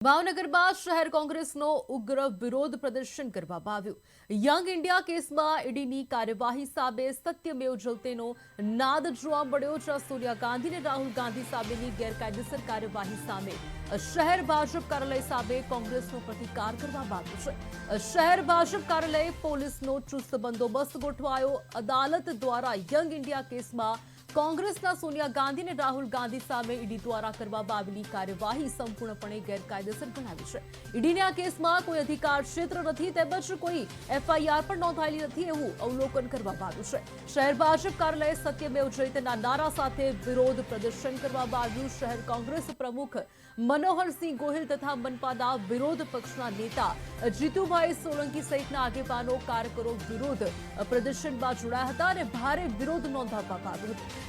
ભાવનગરમાં શહેર કોંગ્રેસનો ઉગ્ર વિરોધ પ્રદર્શન કરવામાં આવ્યું। યંગ ઇન્ડિયા કેસમાં ઈડીની કાર્યવાહી સામે સત્યમેવ જયતેનો નાદ જોવા મળ્યો। જ્યાં સોનિયા ગાંધી અને રાહુલ ગાંધી સામેની ગેરકાયદેસર કાર્યવાહી સામે શહેર ભાજપ કાર્યાલય સામે કોંગ્રેસનો પ્રતિકાર કરવામાં આવ્યો છે। શહેર ભાજપ કાર્યાલયે પોલીસનો ચુસ્ત બંદોબસ્ત ગોઠવાયો। અદાલત દ્વારા યંગ ઇન્ડિયા કેસમાં કોંગ્રેસના સોનિયા ગાંધી અને રાહુલ ગાંધી સામે ઈડી દ્વારા કરવામાં આવેલી કાર્યવાહી સંપૂર્ણપણે ગેરકાયદેસર ગણાવી છે। ઈડીને આ કેસમાં કોઈ અધિકાર ક્ષેત્ર નથી તેમજ કોઈ એફઆઈઆર પણ નોંધાયેલી નથી એવું અવલોકન કરવામાં આવ્યું છે। શહેર ભાજપ કાર્યાલયે સત્યમેવ જયતેના નારા સાથે વિરોધ પ્રદર્શન કરવામાં આવ્યું। શહેર કોંગ્રેસ પ્રમુખ મનોહરસિંહ ગોહિલ તથા મનપાના વિરોધ પક્ષના નેતા જીતુભાઈ સોલંકી સહિતના આગેવાનો કાર્યકરો વિરોધ પ્રદર્શનમાં જોડાયા હતા અને ભારે વિરોધ નોંધાવવામાં આવ્યો હતો।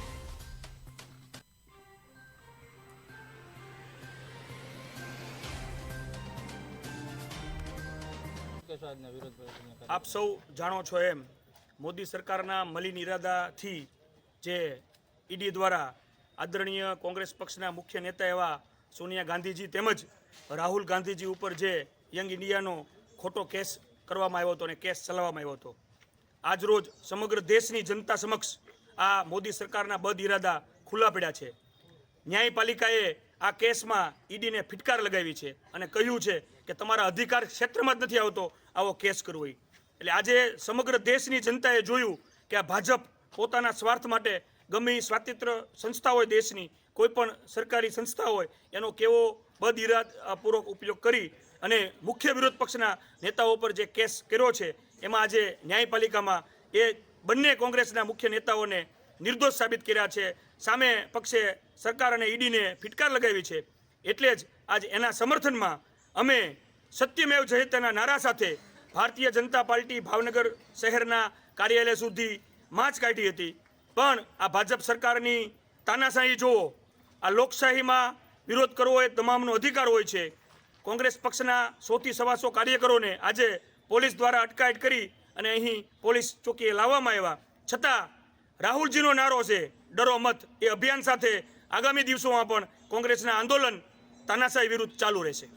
આપ સૌ જાણો છો એમ મોદી સરકારના મલિન ઇરાદાથી જે ઈડી દ્વારા આદરણીય કોંગ્રેસ પક્ષના મુખ્ય નેતા એવા સોનિયા ગાંધીજી તેમજ રાહુલ ગાંધીજી ઉપર જે યંગ ઇન્ડિયાનો ખોટો કેસ કરવામાં આવ્યો હતો અને કેસ ચલાવવામાં આવ્યો હતો। આજરોજ સમગ્ર દેશની જનતા સમક્ષ આ મોદી સરકારના બદ ઇરાદા ખુલ્લા પડ્યા છે। ન્યાયપાલિકાએ આ કેસમાં ઈડીને ફિટકાર લગાવી છે અને કહ્યું છે કે તમારા અધિકાર ક્ષેત્રમાં જ નથી આવતો આવો કેસ કરવો। એટલે આજે સમગ્ર દેશની જનતાએ જોયું કે આ ભાજપ પોતાના સ્વાર્થ માટે ગમે એ સ્વાતંત્ર્ય સંસ્થા હોય દેશની કોઈ પણ સરકારી સંસ્થા હોય એનો કેવો બદ ઇરાદાપૂર્વક ઉપયોગ કરી અને મુખ્ય વિરોધ પક્ષના નેતાઓ પર જે કેસ કર્યો છે એમાં આજે ન્યાયપાલિકામાં એ બંને કોંગ્રેસના મુખ્ય નેતાઓને નિર્દોષ સાબિત કર્યા છે। સામે પક્ષે સરકાર અને ઈડીને ફિટકાર લગાવી છે। એટલે જ આજ એના સમર્થનમાં અમે સત્યમેવ જયતેના નારા સાથે ભારતીય જનતા પાર્ટી ભાવનગર શહેરના કાર્યાલય સુધી માર્ચ કાઢી હતી। પણ આ ભાજપ સરકારની તાનાશાહી જુઓ। આ લોકશાહીમાં વિરોધ કરવો એ તમામનો અધિકાર હોય છે। કોંગ્રેસ પક્ષના 100 થી 125 કાર્યકરોને આજે પોલીસ દ્વારા અટકાયત કરી અને અહીં પોલીસ ચોકીએ લાવવામાં આવ્યા। છતાં રાહુલજીનો નારો છે ડરો મત એ અભિયાન સાથે આગામી દિવસોમાં પણ કોંગ્રેસના આંદોલન તાનાશાહી વિરુદ્ધ ચાલુ રહેશે।